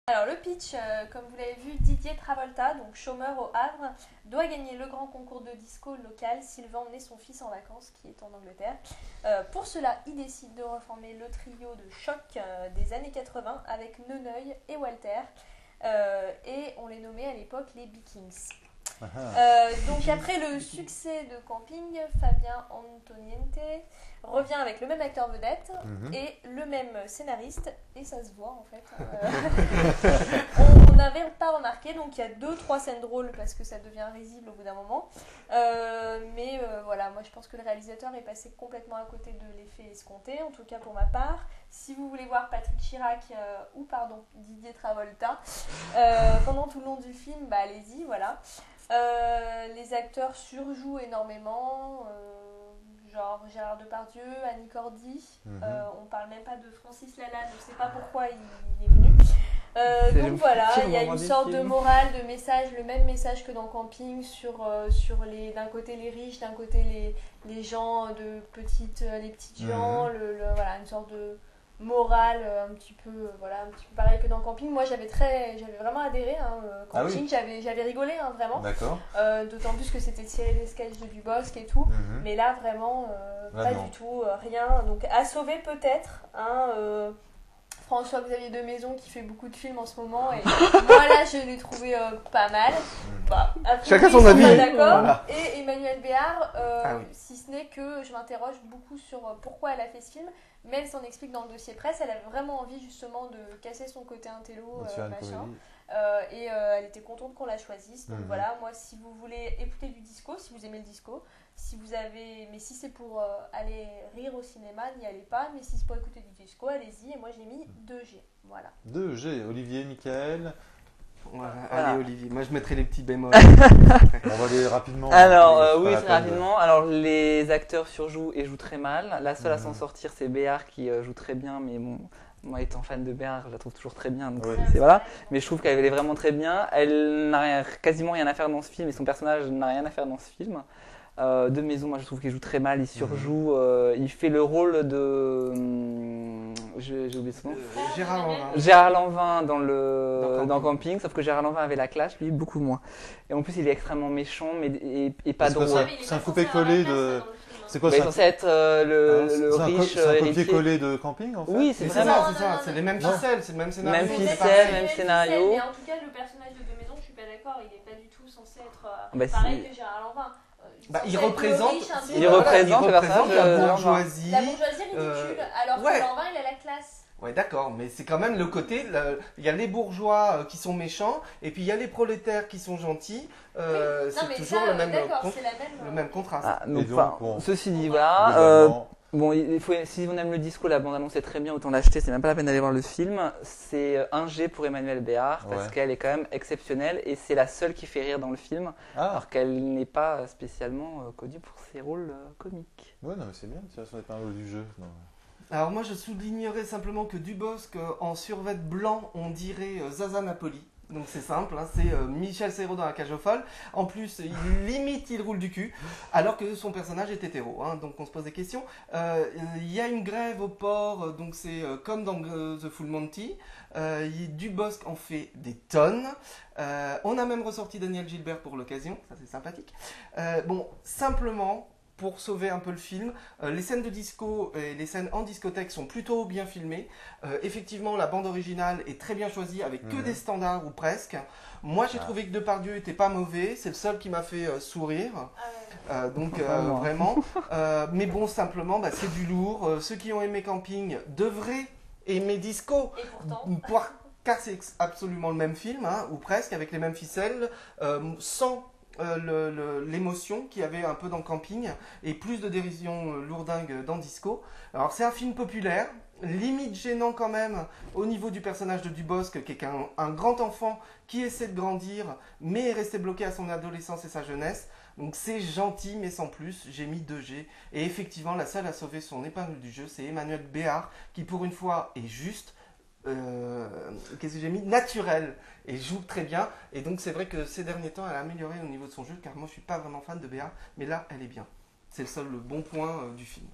Alors le pitch, comme vous l'avez vu, Didier Travolta, donc chômeur au Havre, doit gagner le grand concours de disco local s'il veut emmener son fils en vacances, qui est en Angleterre. Pour cela, il décide de reformer le trio de choc des années 80 avec Neneuil et Walter, et on les nommait à l'époque les Bee-Kings. Donc après le succès de Camping, Fabien Antoniente revient avec le même acteur vedette et le même scénariste, et ça se voit en fait. On n'avait pas remarqué, donc il y a 2-3 scènes drôles parce que ça devient risible au bout d'un moment. Mais voilà, moi je pense que le réalisateur est passé complètement à côté de l'effet escompté, en tout cas pour ma part. Si vous voulez voir Patrick Chirac Didier Travolta pendant tout le long du film, bah allez-y, voilà. Les acteurs surjouent énormément, genre Gérard Depardieu, Annie Cordy. On parle même pas de Francis Lalanne, je sais pas pourquoi il est venu. Donc voilà, il y a une sorte de morale, de message, le même message que dans Camping sur d'un côté les riches, d'un côté les gens de les petites gens, voilà, une sorte de morale un petit peu pareil que dans Camping. Moi j'avais vraiment adhéré Camping. J'avais rigolé vraiment. D'accord. D'autant plus que c'était tiré des sketchs de Dubosc et tout, mais là vraiment pas du tout, rien. Donc à sauver peut-être François-Xavier de Maison qui fait beaucoup de films en ce moment, et moi là je l'ai trouvé pas mal. Chacun son avis, d'accord. Voilà. Et Emmanuelle Béard, si ce n'est que je m'interroge beaucoup sur pourquoi elle a fait ce film, mais elle s'en explique dans le dossier presse. Elle avait vraiment envie justement de casser son côté intello, machin. Et elle était contente qu'on la choisisse. Donc voilà, moi si vous voulez écouter du disco, si vous aimez le disco, mais si c'est pour aller rire au cinéma, n'y allez pas. Mais si c'est pour écouter du disco, allez-y. Et moi j'ai mis 2G. Voilà. 2G, Olivier, Michael. Voilà. Allez Olivier, moi je mettrai les petits bémols. On va aller rapidement. Alors oui, très rapidement. Alors les acteurs surjouent et jouent très mal. La seule à s'en sortir, c'est Béard qui joue très bien, mais bon, moi étant fan de Béard, je la trouve toujours très bien. Donc voilà. Mais je trouve qu'elle est vraiment très bien. Elle n'a quasiment rien à faire dans ce film et son personnage n'a rien à faire dans ce film. De Maison, moi je trouve qu'il joue très mal, il surjoue, il fait le rôle de j'ai oublié son nom. Gérard Lanvin dans Camping, sauf que Gérard Lanvin avait la classe, lui beaucoup moins. Et en plus il est extrêmement méchant et pas drôle. C'est un coupé-collé de... C'est quoi ça? Il est censé être le riche c'est un copier-collé de Camping en fait? Oui, c'est vraiment ça, c'est les mêmes ficelles, c'est le même scénario. Même ficelle, même scénario. Mais en tout cas le personnage de Maison, je suis pas d'accord, il est pas du tout censé être pareil que Gérard Lanvin. Il représente la bourgeoisie. La bourgeoisie ridicule, alors que Lanvin il a la classe. Ouais, d'accord, mais c'est quand même le côté. Il y a les bourgeois qui sont méchants, et puis il y a les prolétaires qui sont gentils. C'est toujours le même contraste. Ceci dit, voilà. Bon, si on aime le disco, la bande-annonce est très bien, autant l'acheter, c'est même pas la peine d'aller voir le film. C'est un G pour Emmanuelle Béard, parce qu'elle est quand même exceptionnelle, et c'est la seule qui fait rire dans le film, alors qu'elle n'est pas spécialement connue pour ses rôles comiques. Ouais, non, mais c'est bien, ça n'est pas un rôle du jeu. Non. Alors moi je soulignerais simplement que Dubosc en survêt blanc, on dirait Zaza Napoli. Donc c'est simple, c'est Michel Serrault dans La Cage aux Folles. En plus, il roule du cul, alors que son personnage est hétéro. Donc on se pose des questions. Il y a une grève au port, donc c'est comme dans The Full Monty. Dubosc en fait des tonnes. On a même ressorti Daniel Gilbert pour l'occasion, ça c'est sympathique. Simplement, pour sauver un peu le film, les scènes de disco et les scènes en discothèque sont plutôt bien filmées. Effectivement, la bande originale est très bien choisie avec que des standards ou presque. Moi, j'ai trouvé que Depardieu était pas mauvais, c'est le seul qui m'a fait sourire. Vraiment. Mais bon, simplement, c'est du lourd. Ceux qui ont aimé Camping devraient aimer Disco. Et pourtant. Car c'est absolument le même film, ou presque, avec les mêmes ficelles, sans l'émotion qu'il y avait un peu dans Camping et plus de dérision lourdingue dans Disco. Alors c'est un film populaire, limite gênant quand même au niveau du personnage de Dubosc, qui est un grand enfant qui essaie de grandir mais est resté bloqué à son adolescence et sa jeunesse. Donc c'est gentil mais sans plus, j'ai mis 2G. Et effectivement la seule à sauver son épingle du jeu, c'est Emmanuelle Béard, qui pour une fois est juste, qu'est-ce que j'ai mis, naturel, et joue très bien. Et donc c'est vrai que ces derniers temps elle a amélioré au niveau de son jeu, car moi je suis pas vraiment fan de Béa, mais là elle est bien. C'est le seul bon point du film.